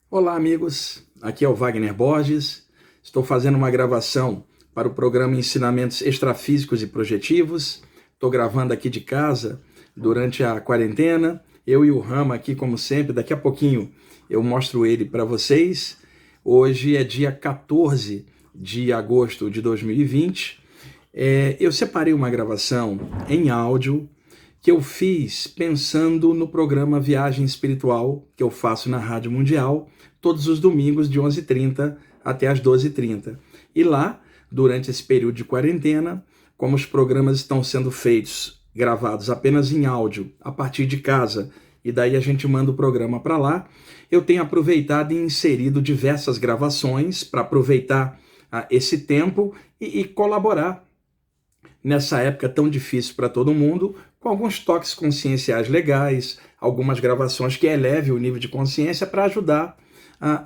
Olá, amigos. Aqui é o Wagner Borges. Estou fazendo uma gravação para o programa Ensinamentos Extrafísicos e Projetivos. Estou gravando aqui de casa durante a quarentena. Eu e o Rama aqui, como sempre. Daqui a pouquinho eu mostro ele para vocês. Hoje é dia 14 de agosto de 2020. Eu separei uma gravação em áudio que eu fiz pensando no programa Viagem Espiritual que eu faço na Rádio Mundial todos os domingos de 11h30 até as 12h30. E lá, durante esse período de quarentena, como os programas estão sendo feitos, gravados apenas em áudio, a partir de casa, e daí a gente manda o programa para lá, eu tenho aproveitado e inserido diversas gravações para aproveitar esse tempo e colaborar nessa época tão difícil para todo mundo, com alguns toques conscienciais legais, algumas gravações que elevem o nível de consciência para ajudar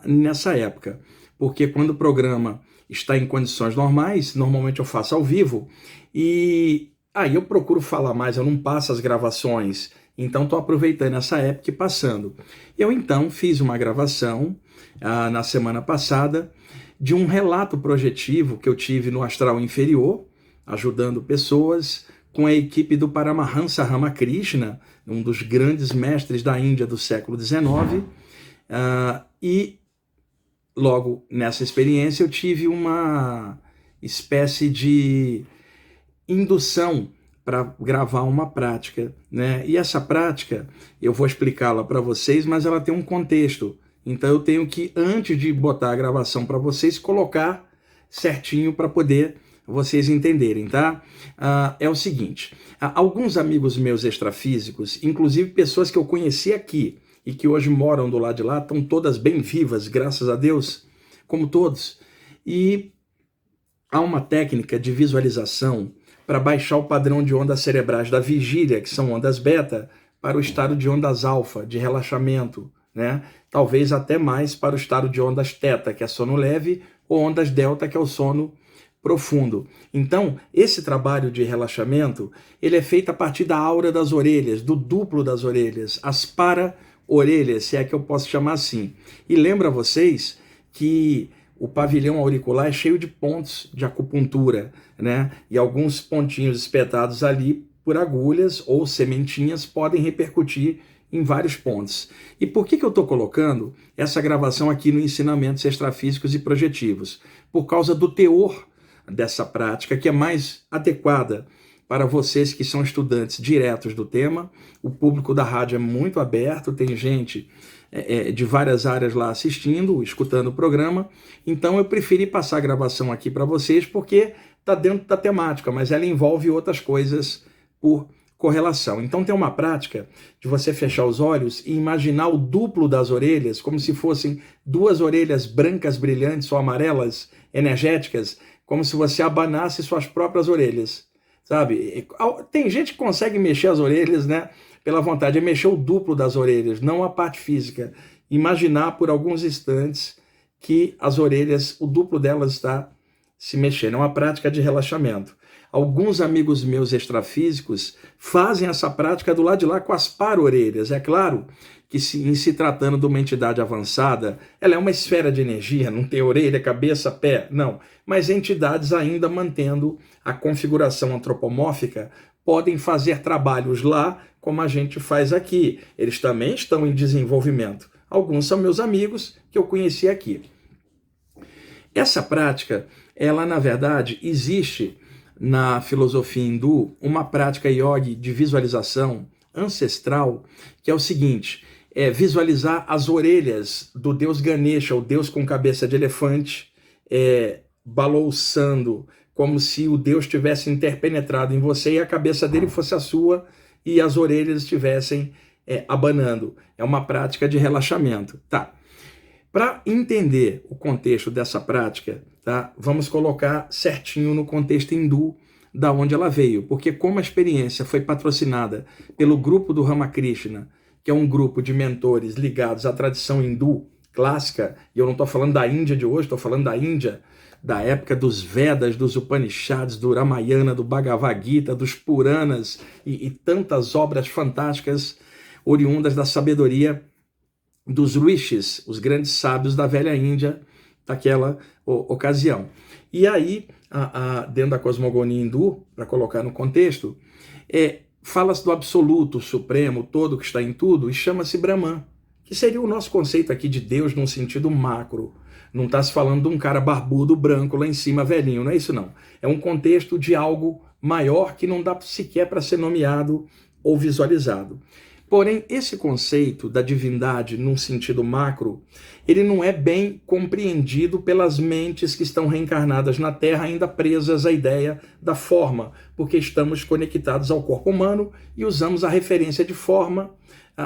nessa época. Porque quando o programa está em condições normais, normalmente eu faço ao vivo, e aí eu procuro falar mais, eu não passo as gravações, então estou aproveitando essa época e passando. Eu então fiz uma gravação na semana passada de um relato projetivo que eu tive no astral inferior, ajudando pessoas com a equipe do Paramahansa Ramakrishna, um dos grandes mestres da Índia do século XIX, e logo nessa experiência eu tive uma espécie de indução para gravar uma prática, né? E essa prática, eu vou explicá-la para vocês, mas ela tem um contexto. Então eu tenho que, antes de botar a gravação para vocês, colocar certinho para poder vocês entenderem, tá? É o seguinte, alguns amigos meus extrafísicos, inclusive pessoas que eu conheci aqui e que hoje moram do lado de lá, estão todas bem vivas, graças a Deus, como todos. E há uma técnica de visualização para baixar o padrão de ondas cerebrais da vigília, que são ondas beta, para o estado de ondas alfa, de relaxamento, né? Talvez até mais para o estado de ondas teta, que é sono leve, ou ondas delta, que é o sono profundo. Então, esse trabalho de relaxamento, ele é feito a partir da aura das orelhas, do duplo das orelhas, as para-orelhas, se é que eu posso chamar assim. E lembra vocês que o pavilhão auricular é cheio de pontos de acupuntura, né? E alguns pontinhos espetados ali por agulhas ou sementinhas podem repercutir em vários pontos. E por que eu estou colocando essa gravação aqui no Ensinamentos Extrafísicos e Projetivos? Por causa do teor dessa prática, que é mais adequada para vocês que são estudantes diretos do tema. O público da rádio é muito aberto, tem gente de várias áreas lá assistindo, escutando o programa. Então eu preferi passar a gravação aqui para vocês, porque está dentro da temática, mas ela envolve outras coisas por correlação. Então tem uma prática de você fechar os olhos e imaginar o duplo das orelhas, como se fossem duas orelhas brancas brilhantes ou amarelas, energéticas, como se você abanasse suas próprias orelhas, sabe? Tem gente que consegue mexer as orelhas, né? Pela vontade, é mexer o duplo das orelhas, não a parte física. Imaginar por alguns instantes que as orelhas, o duplo delas está se mexendo. É uma prática de relaxamento. Alguns amigos meus extrafísicos fazem essa prática do lado de lá com as para-orelhas. É claro que em se tratando de uma entidade avançada, ela é uma esfera de energia, não tem orelha, cabeça, pé, não. Mas entidades ainda mantendo a configuração antropomórfica podem fazer trabalhos lá como a gente faz aqui. Eles também estão em desenvolvimento. Alguns são meus amigos que eu conheci aqui. Essa prática, ela na verdade existe na filosofia hindu uma prática yogi de visualização ancestral, que é o seguinte, é visualizar as orelhas do deus Ganesha, o deus com cabeça de elefante, balouçando, como se o deus tivesse interpenetrado em você e a cabeça dele fosse a sua e as orelhas estivessem abanando. É uma prática de relaxamento. Tá. Para entender o contexto dessa prática, tá, vamos colocar certinho no contexto hindu da onde ela veio, porque como a experiência foi patrocinada pelo grupo do Ramakrishna, que é um grupo de mentores ligados à tradição hindu clássica, e eu não estou falando da Índia de hoje, estou falando da Índia da época dos Vedas, dos Upanishads, do Ramayana, do Bhagavad Gita, dos Puranas e tantas obras fantásticas oriundas da sabedoria dos rishis, os grandes sábios da velha Índia daquela ocasião. E aí, dentro da cosmogonia hindu, para colocar no contexto, fala-se do absoluto, supremo, todo que está em tudo, e chama-se Brahman, que seria o nosso conceito aqui de Deus num sentido macro. Não está se falando de um cara barbudo, branco, lá em cima, velhinho, não é isso não. É um contexto de algo maior que não dá sequer para ser nomeado ou visualizado. Porém, esse conceito da divindade num sentido macro, ele não é bem compreendido pelas mentes que estão reencarnadas na Terra, ainda presas à ideia da forma, porque estamos conectados ao corpo humano e usamos a referência de forma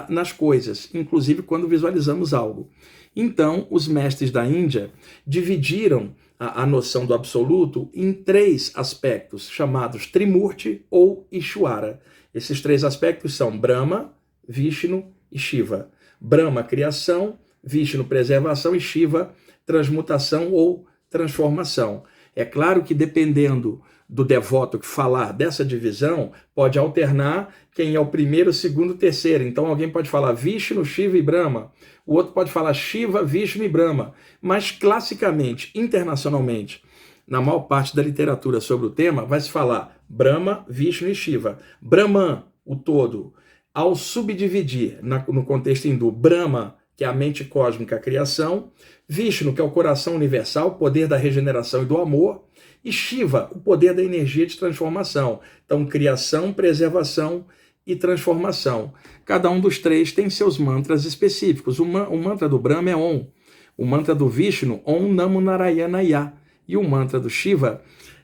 nas coisas, inclusive quando visualizamos algo. Então, os mestres da Índia dividiram a noção do absoluto em 3 aspectos, chamados Trimurti ou Ishwara. Esses 3 aspectos são Brahma, Vishnu e Shiva. Brahma, criação, Vishnu, preservação e Shiva, transmutação ou transformação. É claro que dependendo do devoto que falar dessa divisão, pode alternar quem é o primeiro, segundo, terceiro. Então alguém pode falar Vishnu, Shiva e Brahma. O outro pode falar Shiva, Vishnu e Brahma. Mas classicamente, internacionalmente, na maior parte da literatura sobre o tema, vai se falar Brahma, Vishnu e Shiva. Brahman, o todo. Ao subdividir, no contexto hindu, Brahma, que é a mente cósmica, a criação, Vishnu, que é o coração universal, o poder da regeneração e do amor, e Shiva, o poder da energia de transformação. Então, criação, preservação e transformação. Cada um dos 3 tem seus mantras específicos. O mantra do Brahma é Om. O mantra do Vishnu, Om Namo Narayanaya. E o mantra do Shiva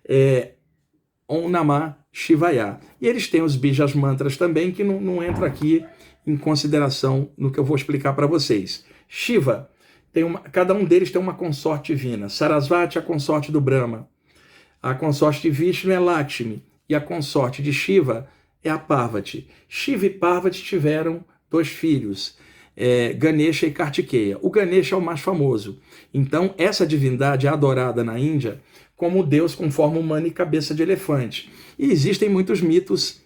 é Om Namah Shivaya. E eles têm os Bijas Mantras também, que não entra aqui em consideração no que eu vou explicar para vocês. Shiva, cada um deles tem uma consorte divina. Sarasvati é a consorte do Brahma. A consorte de Vishnu é Lakshmi. E a consorte de Shiva é a Parvati. Shiva e Parvati tiveram 2 filhos, Ganesha e Kartikeya. O Ganesha é o mais famoso. Então, essa divindade é adorada na Índia como Deus com forma humana e cabeça de elefante. E existem muitos mitos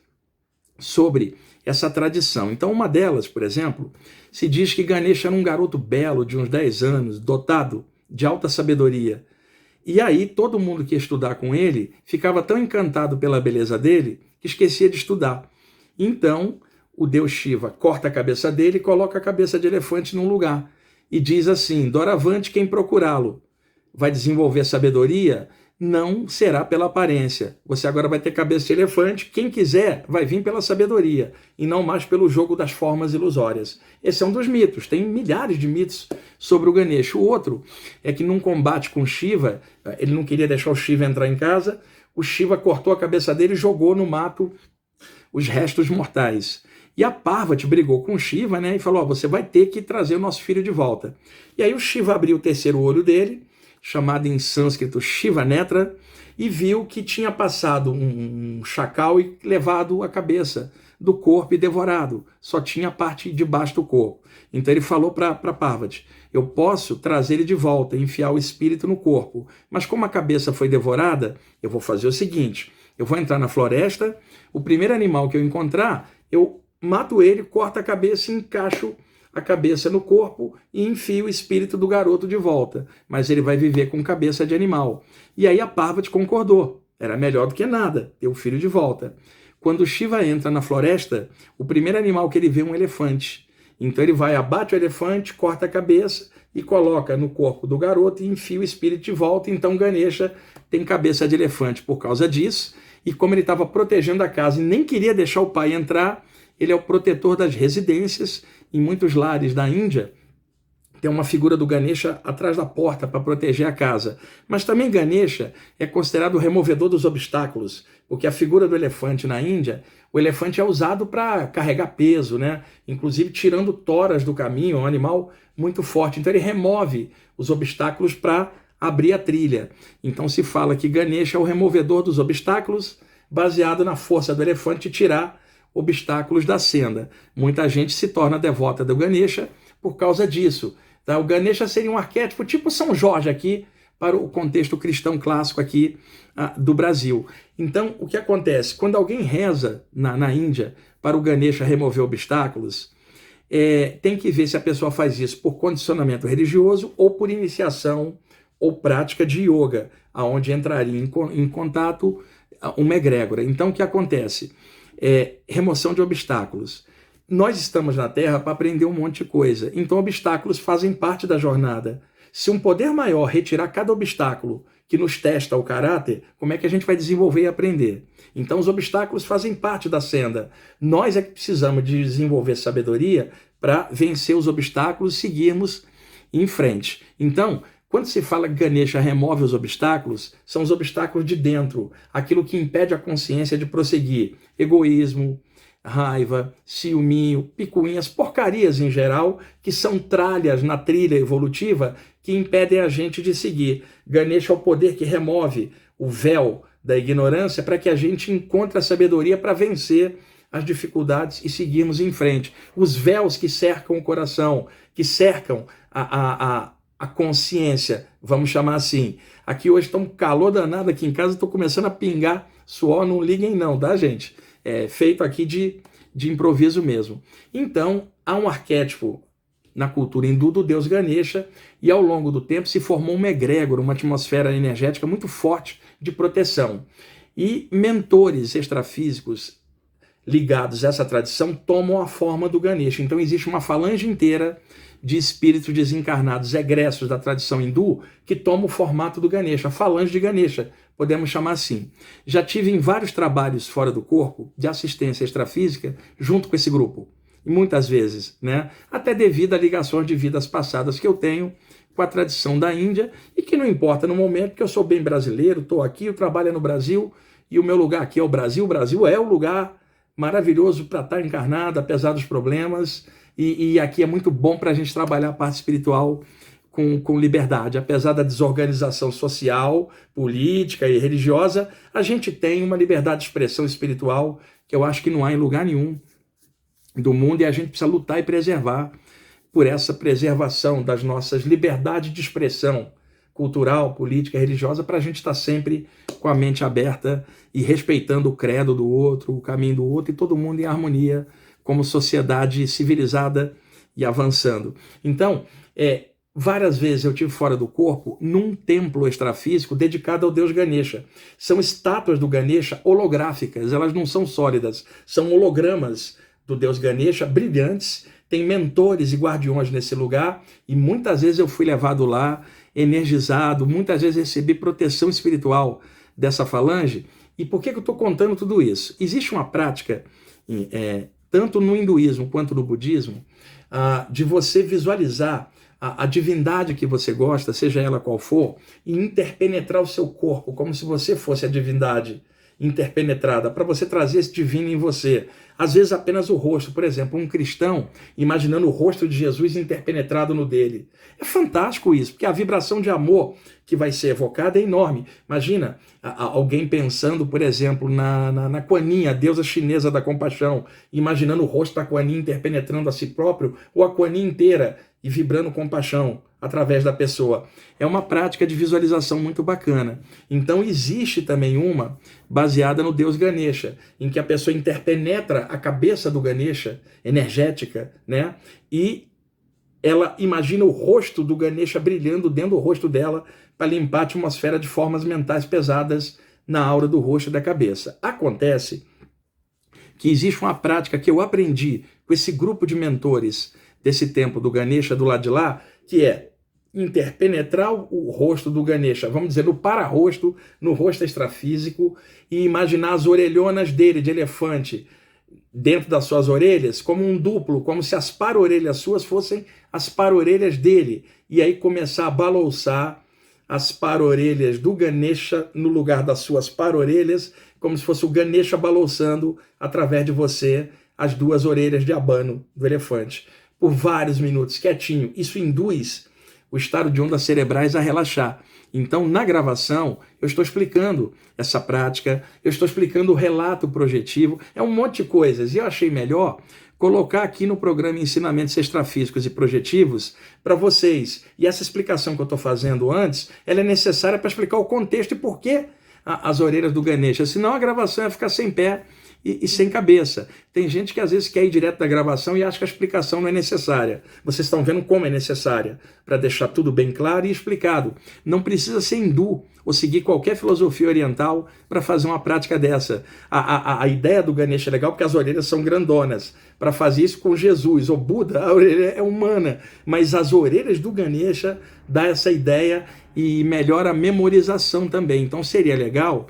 sobre essa tradição. Então, uma delas, por exemplo, se diz que Ganesha era um garoto belo de uns 10 anos, dotado de alta sabedoria. E aí, todo mundo que ia estudar com ele ficava tão encantado pela beleza dele que esquecia de estudar. Então, o deus Shiva corta a cabeça dele e coloca a cabeça de elefante num lugar. E diz assim, doravante quem procurá-lo vai desenvolver sabedoria, não será pela aparência. Você agora vai ter cabeça de elefante, quem quiser vai vir pela sabedoria, e não mais pelo jogo das formas ilusórias. Esse é um dos mitos, tem milhares de mitos sobre o Ganesha. O outro é que num combate com Shiva, ele não queria deixar o Shiva entrar em casa, o Shiva cortou a cabeça dele e jogou no mato os restos mortais. E a Parvati brigou com o Shiva, né, e falou, você vai ter que trazer o nosso filho de volta. E aí o Shiva abriu o terceiro olho dele, chamado em sânscrito Shiva Netra, e viu que tinha passado um chacal e levado a cabeça do corpo e devorado. Só tinha a parte de baixo do corpo. Então ele falou para Parvati, eu posso trazer ele de volta, enfiar o espírito no corpo, mas como a cabeça foi devorada, eu vou fazer o seguinte, eu vou entrar na floresta, o primeiro animal que eu encontrar, eu mato ele, corto a cabeça e encaixo a cabeça no corpo e enfia o espírito do garoto de volta. Mas ele vai viver com cabeça de animal. E aí a Parvati concordou. Era melhor do que nada ter o filho de volta. Quando Shiva entra na floresta, o primeiro animal que ele vê é um elefante. Então ele vai, abate o elefante, corta a cabeça e coloca no corpo do garoto e enfia o espírito de volta. Então Ganesha tem cabeça de elefante por causa disso. E como ele estava protegendo a casa e nem queria deixar o pai entrar, ele é o protetor das residências. Em muitos lares da Índia, tem uma figura do Ganesha atrás da porta para proteger a casa. Mas também Ganesha é considerado o removedor dos obstáculos, porque a figura do elefante na Índia, o elefante é usado para carregar peso, né? Inclusive tirando toras do caminho, é um animal muito forte. Então ele remove os obstáculos para abrir a trilha. Então se fala que Ganesha é o removedor dos obstáculos, baseado na força do elefante tirar obstáculos da senda. Muita gente se torna devota do Ganesha por causa disso. Tá? O Ganesha seria um arquétipo tipo São Jorge aqui, para o contexto cristão clássico aqui do Brasil. Então, o que acontece? Quando alguém reza na Índia para o Ganesha remover obstáculos, tem que ver se a pessoa faz isso por condicionamento religioso ou por iniciação ou prática de yoga, aonde entraria em contato uma egrégora. Então, o que acontece? Remoção de obstáculos. Nós estamos na Terra para aprender um monte de coisa, então obstáculos fazem parte da jornada. Se um poder maior retirar cada obstáculo que nos testa o caráter, como é que a gente vai desenvolver e aprender? Então os obstáculos fazem parte da senda. Nós é que precisamos de desenvolver sabedoria para vencer os obstáculos e seguirmos em frente. Então, quando se fala que Ganesha remove os obstáculos, são os obstáculos de dentro, aquilo que impede a consciência de prosseguir. Egoísmo, raiva, ciúminho, picuinhas, porcarias em geral, que são tralhas na trilha evolutiva que impedem a gente de seguir. Ganesha é o poder que remove o véu da ignorância para que a gente encontre a sabedoria para vencer as dificuldades e seguirmos em frente. Os véus que cercam o coração, que cercam a consciência, vamos chamar assim. Aqui hoje está um calor danado aqui em casa, estou começando a pingar suor, não liguem não, tá, gente? Feito aqui de improviso mesmo. Então, há um arquétipo na cultura hindu do deus Ganesha, e ao longo do tempo se formou uma egrégora, uma atmosfera energética muito forte de proteção. E mentores extrafísicos ligados a essa tradição tomam a forma do Ganesha. Então existe uma falange inteira de espíritos desencarnados egressos da tradição hindu que tomam o formato do Ganesha, a falange de Ganesha, podemos chamar assim. Já tive em vários trabalhos fora do corpo de assistência extrafísica junto com esse grupo. E muitas vezes, né, até devido a ligações de vidas passadas que eu tenho com a tradição da Índia e que não importa no momento, porque eu sou bem brasileiro, estou aqui, eu trabalho no Brasil e o meu lugar aqui é o Brasil. O Brasil é o lugar maravilhoso para estar encarnado, apesar dos problemas, e aqui é muito bom para a gente trabalhar a parte espiritual com liberdade. Apesar da desorganização social, política e religiosa, a gente tem uma liberdade de expressão espiritual que eu acho que não há em lugar nenhum do mundo, e a gente precisa lutar e preservar por essa preservação das nossas liberdades de expressão cultural, política, religiosa, para a gente estar sempre com a mente aberta e respeitando o credo do outro, o caminho do outro, e todo mundo em harmonia como sociedade civilizada e avançando. Então, várias vezes eu estive fora do corpo num templo extrafísico dedicado ao deus Ganesha. São estátuas do Ganesha holográficas, elas não são sólidas, são hologramas do deus Ganesha, brilhantes. Tem mentores e guardiões nesse lugar, e muitas vezes eu fui levado lá, energizado, muitas vezes recebi proteção espiritual dessa falange. E por que eu estou contando tudo isso? Existe uma prática, tanto no hinduísmo quanto no budismo, de você visualizar a divindade que você gosta, seja ela qual for, e interpenetrar o seu corpo, como se você fosse a divindade interpenetrada, para você trazer esse divino em você. Às vezes apenas o rosto, por exemplo, um cristão imaginando o rosto de Jesus interpenetrado no dele. É fantástico isso, porque a vibração de amor que vai ser evocada é enorme. Imagina alguém pensando, por exemplo, na Kuan Yin, a deusa chinesa da compaixão, imaginando o rosto da Kuan Yin interpenetrando a si próprio, ou a Kuan Yin inteira e vibrando compaixão através da pessoa. É uma prática de visualização muito bacana. Então existe também uma baseada no deus Ganesha, em que a pessoa interpenetra a cabeça do Ganesha, energética, né? E ela imagina o rosto do Ganesha brilhando dentro do rosto dela para limpar a atmosfera de formas mentais pesadas na aura do rosto e da cabeça. Acontece que existe uma prática que eu aprendi com esse grupo de mentores desse tempo do Ganesha do lado de lá, que é interpenetrar o rosto do Ganesha, vamos dizer, no para-rosto, no rosto extrafísico, e imaginar as orelhonas dele, de elefante, dentro das suas orelhas, como um duplo, como se as para-orelhas suas fossem as para-orelhas dele, e aí começar a balouçar as para-orelhas do Ganesha no lugar das suas para-orelhas, como se fosse o Ganesha balouçando através de você as duas orelhas de abano do elefante, por vários minutos, quietinho. Isso induz o estado de ondas cerebrais a relaxar. Então, na gravação, eu estou explicando essa prática, eu estou explicando o relato projetivo, é um monte de coisas, e eu achei melhor colocar aqui no programa Ensinamentos Extrafísicos e Projetivos para vocês. E essa explicação que eu estou fazendo antes, ela é necessária para explicar o contexto e por que as orelhas do Ganesha, senão a gravação ia ficar sem pé e sem cabeça. Tem gente que às vezes quer ir direto da gravação e acha que a explicação não é necessária. Vocês estão vendo como é necessária, para deixar tudo bem claro e explicado. Não precisa ser hindu ou seguir qualquer filosofia oriental para fazer uma prática dessa. A ideia do Ganesha é legal porque as orelhas são grandonas. Para fazer isso com Jesus ou Buda, a orelha é humana, mas as orelhas do Ganesha dá essa ideia e melhora a memorização também. Então seria legal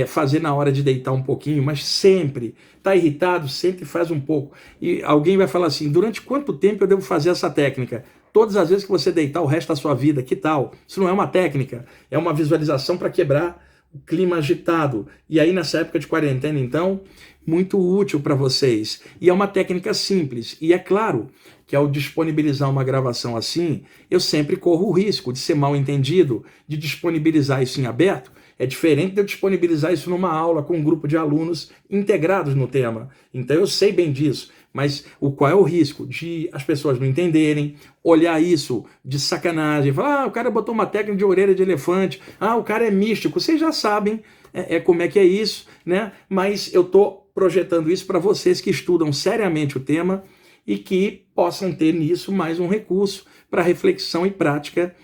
fazer na hora de deitar um pouquinho, mas sempre. Está irritado, sempre faz um pouco. E alguém vai falar assim, durante quanto tempo eu devo fazer essa técnica? Todas as vezes que você deitar o resto da sua vida, que tal? Isso não é uma técnica, é uma visualização para quebrar o clima agitado. E aí nessa época de quarentena, então, muito útil para vocês. E é uma técnica simples. E é claro que ao disponibilizar uma gravação assim, eu sempre corro o risco de ser mal entendido, de disponibilizar isso em aberto. É diferente de eu disponibilizar isso numa aula com um grupo de alunos integrados no tema. Então eu sei bem disso, mas qual é o risco? De as pessoas não entenderem, olhar isso de sacanagem, falar, o cara botou uma técnica de orelha de elefante, o cara é místico. Vocês já sabem como é que é isso, né? Mas eu estou projetando isso para vocês que estudam seriamente o tema e que possam ter nisso mais um recurso para reflexão e prática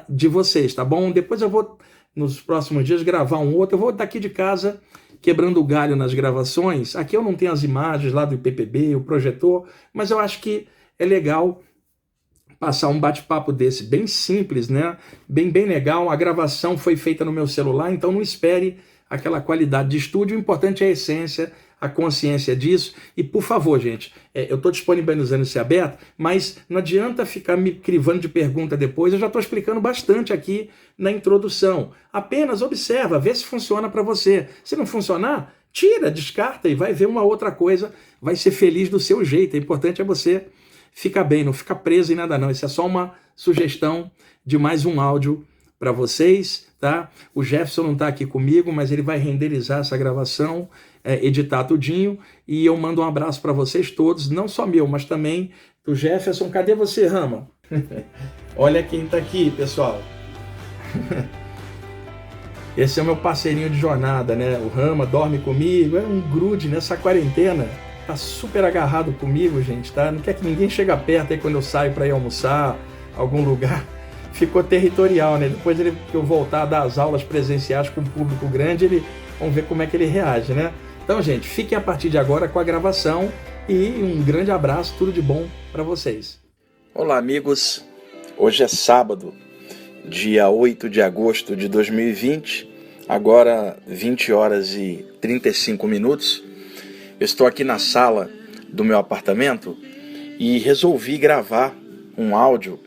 de vocês, tá bom? Depois eu vou, nos próximos dias, gravar um outro. Eu vou daqui de casa quebrando o galho nas gravações. Aqui eu não tenho as imagens lá do IPPB, o projetor, mas eu acho que é legal passar um bate-papo desse, bem simples, né? Bem legal. A gravação foi feita no meu celular, então não espere aquela qualidade de estúdio. O importante é a essência, a consciência disso. E, por favor, gente, eu estou disponibilizando esse aberto, mas não adianta ficar me crivando de pergunta depois. Eu já estou explicando bastante aqui na introdução. Apenas observa, vê se funciona para você. Se não funcionar, tira, descarta e vai ver uma outra coisa. Vai ser feliz do seu jeito. O importante é você ficar bem, não ficar preso em nada não. Isso é só uma sugestão de mais um áudio para vocês, tá? O Jefferson não está aqui comigo, mas ele vai renderizar essa gravação, editar tudinho, e eu mando um abraço para vocês todos, não só meu, mas também do Jefferson. Cadê você, Rama? Olha quem está aqui, pessoal. Esse é o meu parceirinho de jornada, né? O Rama dorme comigo, é um grude nessa quarentena. Tá super agarrado comigo, gente, tá? Não quer que ninguém chegue perto aí quando eu saio para ir almoçar, algum lugar. Ficou territorial, né? Depois que eu voltar a dar as aulas presenciais com um público grande, vamos ver como é que ele reage, né? Então, gente, fiquem a partir de agora com a gravação e um grande abraço, tudo de bom para vocês. Olá, amigos. Hoje é sábado, dia 8 de agosto de 2020, agora 20 horas e 35 minutos. Eu estou aqui na sala do meu apartamento e resolvi gravar um áudio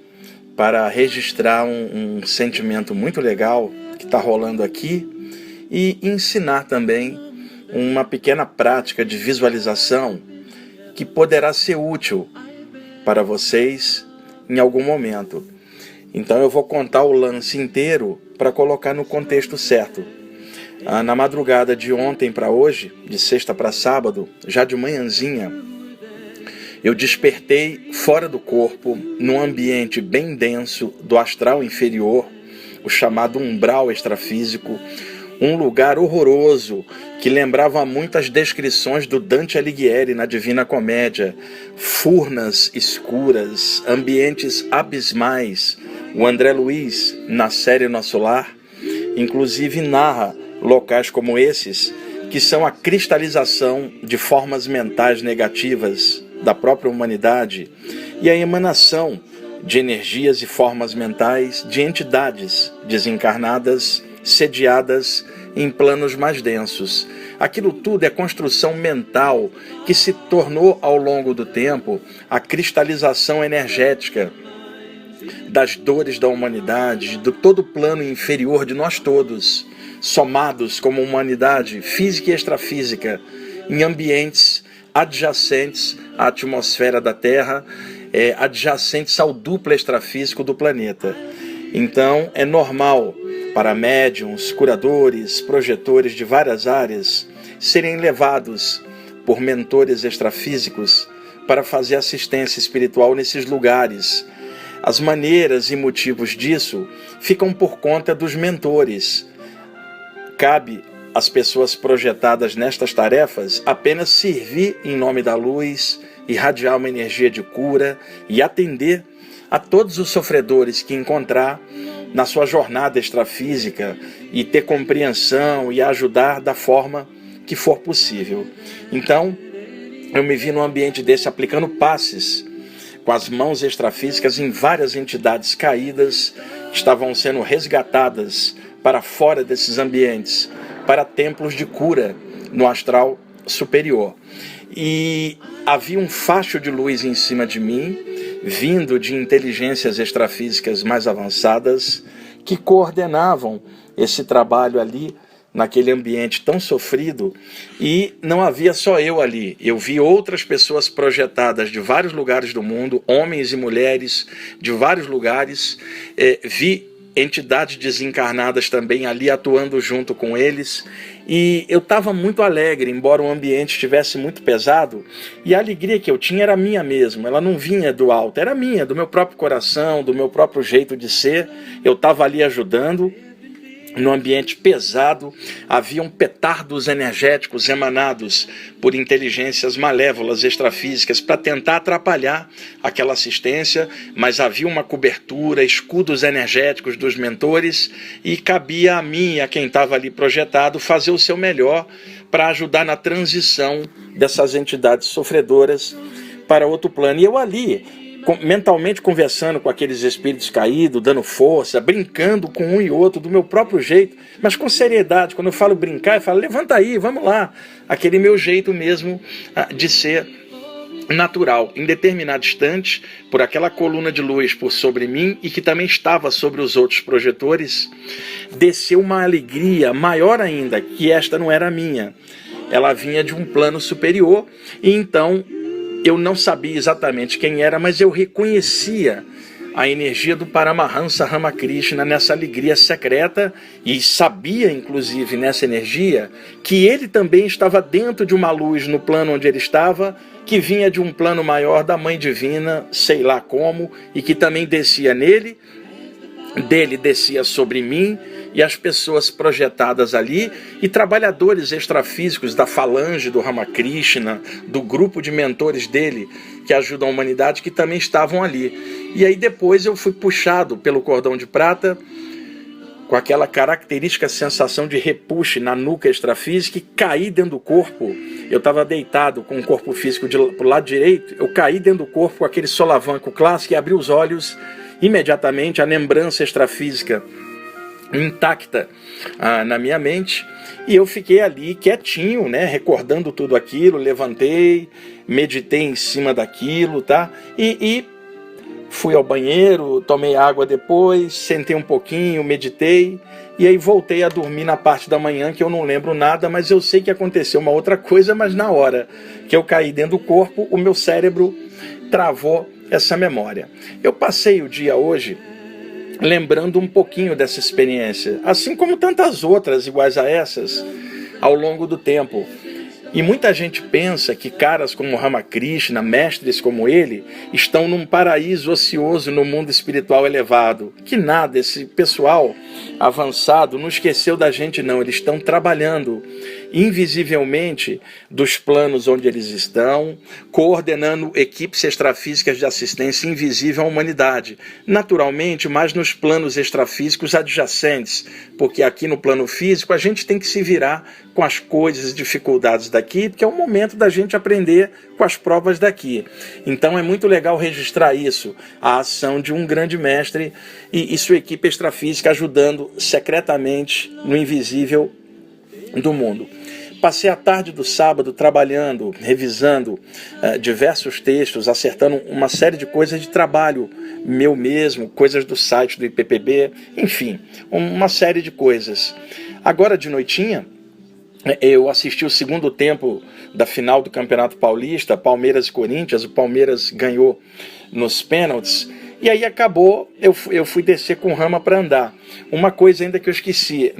para registrar um sentimento muito legal que está rolando aqui e ensinar também uma pequena prática de visualização que poderá ser útil para vocês em algum momento. Então eu vou contar o lance inteiro para colocar no contexto certo. Na madrugada de ontem para hoje, de sexta para sábado, já de manhãzinha, eu despertei fora do corpo, num ambiente bem denso do astral inferior, o chamado umbral extrafísico, um lugar horroroso que lembrava muito as descrições do Dante Alighieri na Divina Comédia, furnas escuras, ambientes abismais. O André Luiz, na série Nosso Lar, inclusive narra locais como esses, que são a cristalização de formas mentais negativas da própria humanidade e a emanação de energias e formas mentais de entidades desencarnadas, sediadas em planos mais densos. Aquilo tudo é construção mental que se tornou ao longo do tempo a cristalização energética das dores da humanidade, de todo o plano inferior de nós todos, somados como humanidade física e extrafísica em ambientes adjacentes à atmosfera da Terra, adjacentes ao duplo extrafísico do planeta. Então, é normal para médiuns, curadores, projetores de várias áreas serem levados por mentores extrafísicos para fazer assistência espiritual nesses lugares. As maneiras e motivos disso ficam por conta dos mentores. Cabe as pessoas projetadas nestas tarefas apenas servir em nome da luz, irradiar uma energia de cura e atender a todos os sofredores que encontrar na sua jornada extrafísica e ter compreensão e ajudar da forma que for possível. Então, eu me vi num ambiente desse aplicando passes com as mãos extrafísicas em várias entidades caídas que estavam sendo resgatadas para fora desses ambientes, para templos de cura no astral superior. E havia um facho de luz em cima de mim, vindo de inteligências extrafísicas mais avançadas, que coordenavam esse trabalho ali, naquele ambiente tão sofrido, e não havia só eu ali. Eu vi outras pessoas projetadas de vários lugares do mundo, homens e mulheres de vários lugares, vi entidades desencarnadas também ali atuando junto com eles, e eu estava muito alegre, embora o ambiente estivesse muito pesado, e a alegria que eu tinha era minha mesmo, ela não vinha do alto, era minha, do meu próprio coração, do meu próprio jeito de ser. Eu estava ali ajudando. No ambiente pesado, haviam petardos energéticos emanados por inteligências malévolas extrafísicas para tentar atrapalhar aquela assistência, mas havia uma cobertura, escudos energéticos dos mentores, e cabia a mim e a quem estava ali projetado fazer o seu melhor para ajudar na transição dessas entidades sofredoras para outro plano. E eu ali, mentalmente conversando com aqueles espíritos caídos, dando força, brincando com um e outro do meu próprio jeito, mas com seriedade. Quando eu falo brincar, eu falo, levanta aí, vamos lá. Aquele meu jeito mesmo de ser natural. Em determinado instante, por aquela coluna de luz por sobre mim, e que também estava sobre os outros projetores, desceu uma alegria maior ainda, que esta não era minha. Ela vinha de um plano superior, e então eu não sabia exatamente quem era, mas eu reconhecia a energia do Paramahansa Ramakrishna nessa alegria secreta, e sabia, inclusive, nessa energia, que ele também estava dentro de uma luz no plano onde ele estava, que vinha de um plano maior da Mãe Divina, sei lá como, e que também descia nele, dele descia sobre mim, e as pessoas projetadas ali, e trabalhadores extrafísicos da falange do Ramakrishna, do grupo de mentores dele, que ajudam a humanidade, que também estavam ali. E aí depois eu fui puxado pelo cordão de prata, com aquela característica sensação de repuxe na nuca extrafísica, e caí dentro do corpo. Eu estava deitado com o corpo físico para o lado direito, eu caí dentro do corpo com aquele solavanco clássico, e abri os olhos imediatamente, a lembrança extrafísica intacta na minha mente, e eu fiquei ali quietinho, né, recordando tudo aquilo, levantei, meditei em cima daquilo, tá? E fui ao banheiro, tomei água depois, sentei um pouquinho, meditei, e aí voltei a dormir na parte da manhã, que eu não lembro nada, mas eu sei que aconteceu uma outra coisa, mas na hora que eu caí dentro do corpo, o meu cérebro travou essa memória. Eu passei o dia hoje lembrando um pouquinho dessa experiência, assim como tantas outras iguais a essas, ao longo do tempo. E muita gente pensa que caras como Ramakrishna, mestres como ele, estão num paraíso ocioso no mundo espiritual elevado. Que nada, esse pessoal avançado não esqueceu da gente não, eles estão trabalhando invisivelmente dos planos onde eles estão, coordenando equipes extrafísicas de assistência invisível à humanidade. Naturalmente, mais nos planos extrafísicos adjacentes, porque aqui no plano físico a gente tem que se virar com as coisas e dificuldades daqui, porque é o momento da gente aprender com as provas daqui. Então é muito legal registrar isso, a ação de um grande mestre e sua equipe extrafísica ajudando secretamente no invisível do mundo. Passei a tarde do sábado trabalhando, revisando diversos textos, acertando uma série de coisas de trabalho meu mesmo, coisas do site do IPPB, enfim, uma série de coisas. Agora de noitinha, eu assisti o segundo tempo da final do Campeonato Paulista, Palmeiras e Corinthians. O Palmeiras ganhou nos pênaltis. E aí acabou, eu fui descer com Rama para andar. Uma coisa ainda que eu esqueci,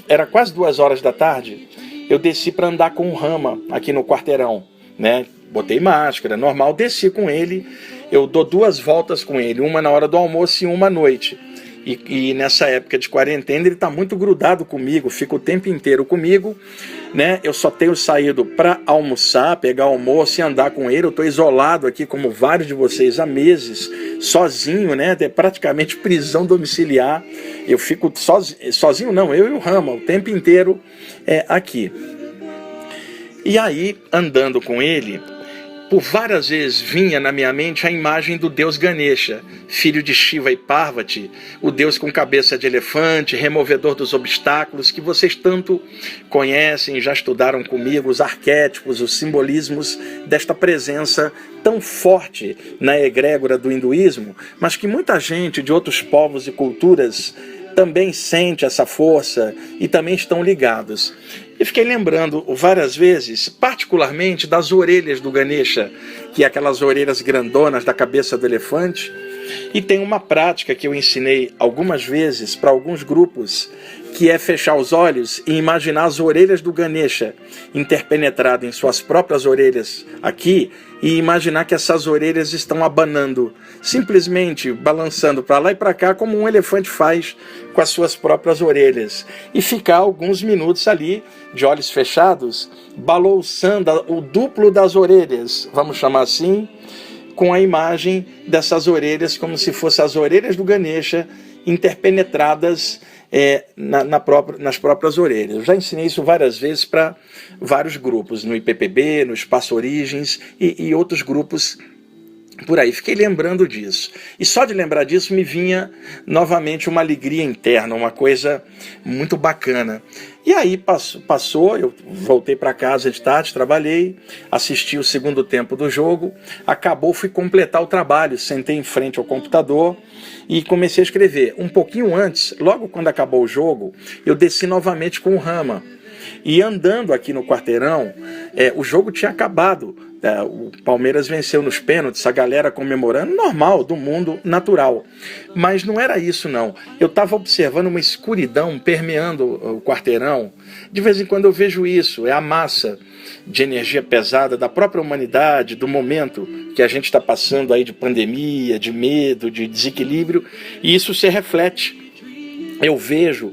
era quase 2 horas da tarde, eu desci para andar com o Rama aqui no quarteirão, né? Botei máscara, normal, desci com ele, eu dou 2 voltas com ele, uma na hora do almoço e uma à noite. E nessa época de quarentena ele está muito grudado comigo, fica o tempo inteiro comigo, né? Eu só tenho saído para almoçar, pegar almoço e andar com ele. Eu estou isolado aqui, como vários de vocês, há meses, sozinho, né? É praticamente prisão domiciliar. Eu fico sozinho não, eu e o Rama, o tempo inteiro aqui. E aí, andando com ele, por várias vezes vinha na minha mente a imagem do deus Ganesha, filho de Shiva e Parvati, o deus com cabeça de elefante, removedor dos obstáculos, que vocês tanto conhecem, já estudaram comigo, os arquétipos, os simbolismos desta presença tão forte na egrégora do hinduísmo, mas que muita gente de outros povos e culturas também sente essa força e também estão ligados. E fiquei lembrando várias vezes, particularmente das orelhas do Ganesha, que é aquelas orelhas grandonas da cabeça do elefante. E tem uma prática que eu ensinei algumas vezes para alguns grupos, que é fechar os olhos e imaginar as orelhas do Ganesha interpenetrado em suas próprias orelhas aqui, e imaginar que essas orelhas estão abanando, simplesmente balançando para lá e para cá, como um elefante faz com as suas próprias orelhas, e ficar alguns minutos ali, de olhos fechados, balouçando o duplo das orelhas, vamos chamar assim, com a imagem dessas orelhas, como se fossem as orelhas do Ganesha interpenetradas nas próprias orelhas. Eu já ensinei isso várias vezes para vários grupos, no IPPB, no Espaço Origens e outros grupos por aí. Fiquei lembrando disso. E só de lembrar disso me vinha novamente uma alegria interna, uma coisa muito bacana. E aí passou, eu voltei para casa de tarde, trabalhei, assisti o segundo tempo do jogo, acabou, fui completar o trabalho, sentei em frente ao computador e comecei a escrever. Um pouquinho antes, logo quando acabou o jogo, eu desci novamente com o Rama. E andando aqui no quarteirão, o jogo tinha acabado. O Palmeiras venceu nos pênaltis, a galera comemorando, normal, do mundo natural. Mas não era isso, não. Eu estava observando uma escuridão permeando o quarteirão. De vez em quando eu vejo isso, é a massa de energia pesada da própria humanidade, do momento que a gente está passando aí de pandemia, de medo, de desequilíbrio, e isso se reflete. Eu vejo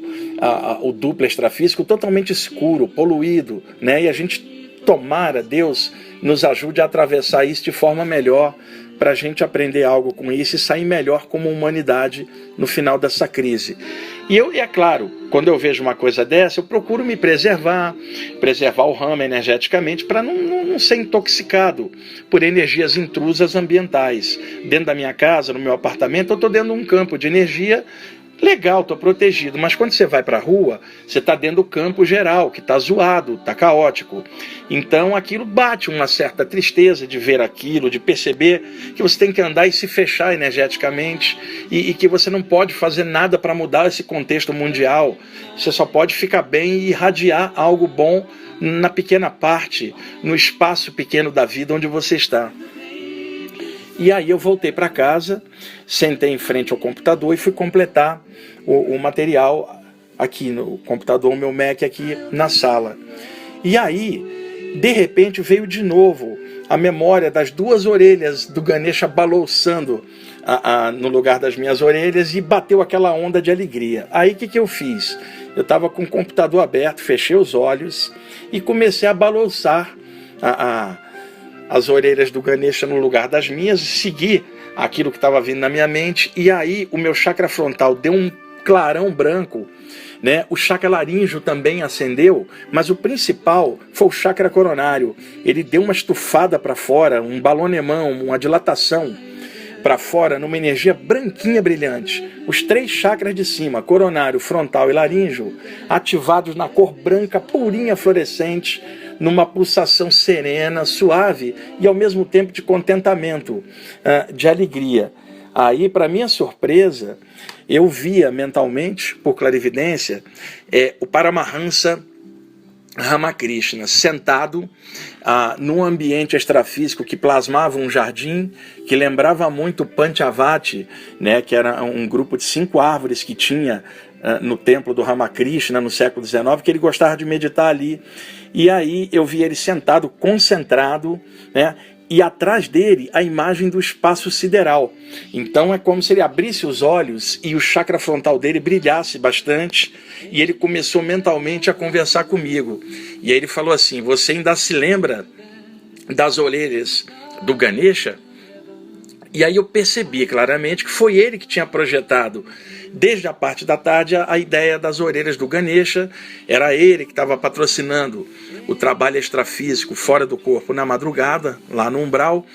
o duplo extrafísico totalmente escuro, poluído, né? E a gente, tomara, Deus nos ajude a atravessar isso de forma melhor, para a gente aprender algo com isso e sair melhor como humanidade no final dessa crise. E é claro, quando eu vejo uma coisa dessa, eu procuro me preservar o Rama energeticamente, para não ser intoxicado por energias intrusas ambientais. Dentro da minha casa, no meu apartamento, eu estou dentro de um campo de energia legal, estou protegido, mas quando você vai para a rua, você está dentro do campo geral, que está zoado, está caótico. Então aquilo bate uma certa tristeza de ver aquilo, de perceber que você tem que andar e se fechar energeticamente e que você não pode fazer nada para mudar esse contexto mundial. Você só pode ficar bem e irradiar algo bom na pequena parte, no espaço pequeno da vida onde você está. E aí eu voltei para casa, sentei em frente ao computador e fui completar o material aqui no computador, o meu Mac aqui na sala. E aí, de repente, veio de novo a memória das duas orelhas do Ganesha balouçando no lugar das minhas orelhas, e bateu aquela onda de alegria. Aí o que eu fiz? Eu estava com o computador aberto, fechei os olhos e comecei a balouçar as orelhas do Ganesha no lugar das minhas, seguir aquilo que estava vindo na minha mente, e aí o meu chakra frontal deu um clarão branco, né? O chakra laríngeo também acendeu, mas o principal foi o chakra coronário. Ele deu uma estufada para fora, um balonemão, uma dilatação para fora, numa energia branquinha brilhante. Os três chakras de cima, coronário, frontal e laríngeo, ativados na cor branca purinha fluorescente, numa pulsação serena, suave e ao mesmo tempo de contentamento, de alegria. Aí, para minha surpresa, eu via mentalmente, por clarividência, o Paramahansa Ramakrishna sentado num ambiente extrafísico que plasmava um jardim que lembrava muito o Panchavati, né, que era um grupo de 5 árvores que tinha no templo do Ramakrishna no século XIX, que ele gostava de meditar ali. E aí eu vi ele sentado, concentrado, né, e atrás dele a imagem do espaço sideral. Então é como se ele abrisse os olhos e o chakra frontal dele brilhasse bastante, e ele começou mentalmente a conversar comigo. E aí ele falou assim: você ainda se lembra das orelhas do Ganesha? E aí eu percebi claramente que foi ele que tinha projetado, desde a parte da tarde, a ideia das orelhas do Ganesha. Era ele que estava patrocinando o trabalho extrafísico fora do corpo na madrugada, lá no umbral.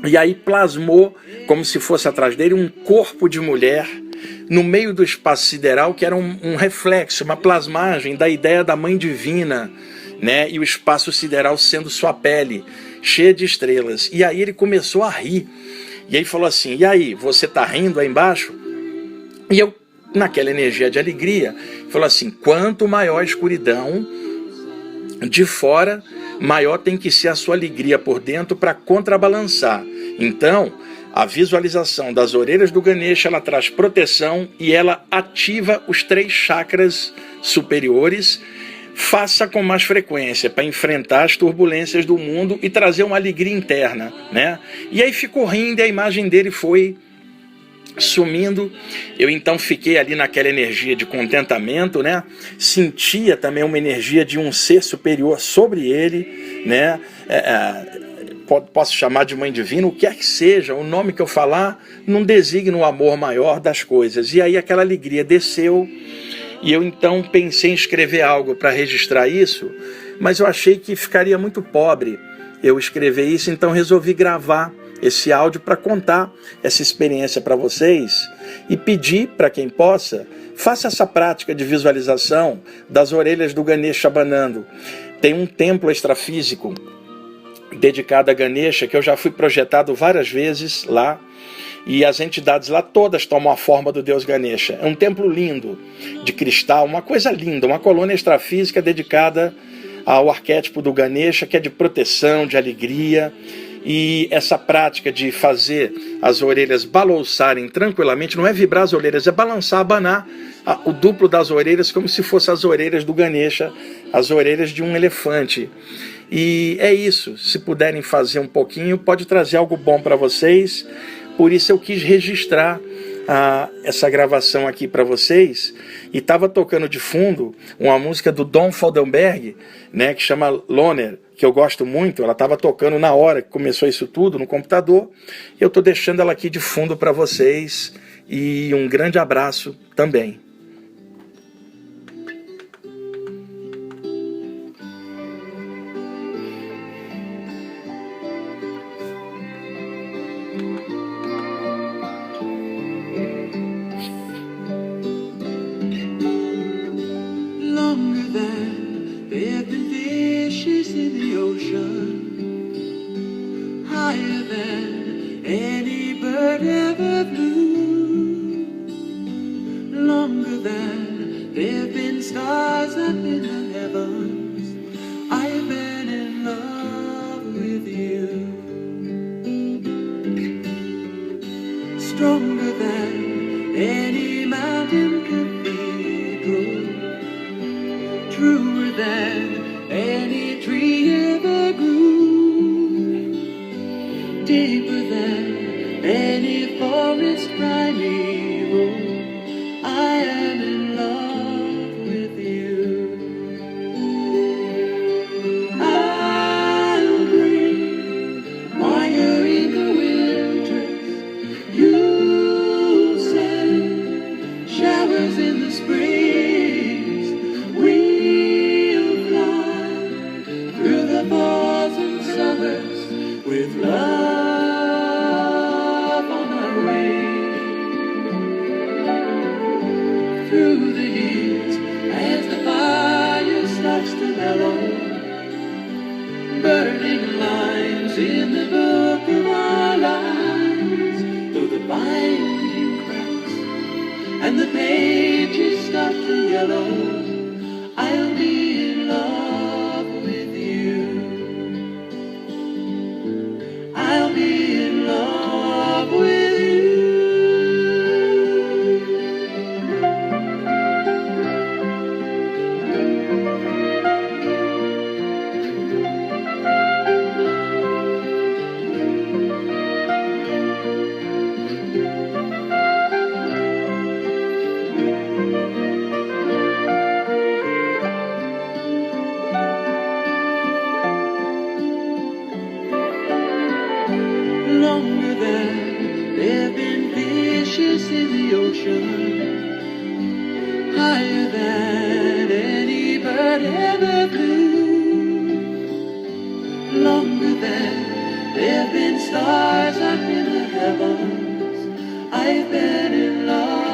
E aí plasmou, como se fosse atrás dele, um corpo de mulher no meio do espaço sideral, que era um reflexo, uma plasmagem da ideia da Mãe Divina, né? E o espaço sideral sendo sua pele, cheia de estrelas. E aí ele começou a rir. E aí falou assim: e aí, você tá rindo aí embaixo? E eu, naquela energia de alegria, falou assim: quanto maior a escuridão de fora, maior tem que ser a sua alegria por dentro para contrabalançar. Então, a visualização das orelhas do Ganesha, ela traz proteção e ela ativa os 3 chakras superiores. Faça com mais frequência para enfrentar as turbulências do mundo e trazer uma alegria interna, né? E aí ficou rindo e a imagem dele foi sumindo. Eu então fiquei ali naquela energia de contentamento, né? Sentia também uma energia de um ser superior sobre ele, né? Posso chamar de Mãe Divina, o que quer que seja, o nome que eu falar não designa o amor maior das coisas. E aí aquela alegria desceu. E eu então pensei em escrever algo para registrar isso, mas eu achei que ficaria muito pobre eu escrever isso, então resolvi gravar esse áudio para contar essa experiência para vocês e pedir para quem possa, faça essa prática de visualização das orelhas do Ganesha abanando. Tem um templo extrafísico dedicado a Ganesha que eu já fui projetado várias vezes lá, e as entidades lá todas tomam a forma do deus Ganesha. É um templo lindo, de cristal, uma coisa linda, uma colônia extrafísica dedicada ao arquétipo do Ganesha, que é de proteção, de alegria. E essa prática de fazer as orelhas balançarem tranquilamente, não é vibrar as orelhas, é balançar, abanar o duplo das orelhas, como se fossem as orelhas do Ganesha, as orelhas de um elefante. E é isso, se puderem fazer um pouquinho, pode trazer algo bom para vocês. Por isso eu quis registrar essa gravação aqui para vocês. E estava tocando de fundo uma música do Dom Faldenberg, né, que chama Loner, que eu gosto muito. Ela estava tocando na hora que começou isso tudo no computador. Eu estou deixando ela aqui de fundo para vocês. E um grande abraço também. Stronger than any mountain cathedral, truer than any tree ever grew, deeper than any forest primeval. I am in love with you. I'll bring fire in the winters. You'll send showers in the springs. We'll fly through the falls and summers with love on our wings. Through the years, as the fire starts to mellow, burning lines in the book of our lives, through the binding cracks and the pages start to yellow, I'll be in love with you. I'll be in love with you. than there have been fishes in the ocean, higher than any bird ever flew, longer than there have been stars up in the heavens. I've been in love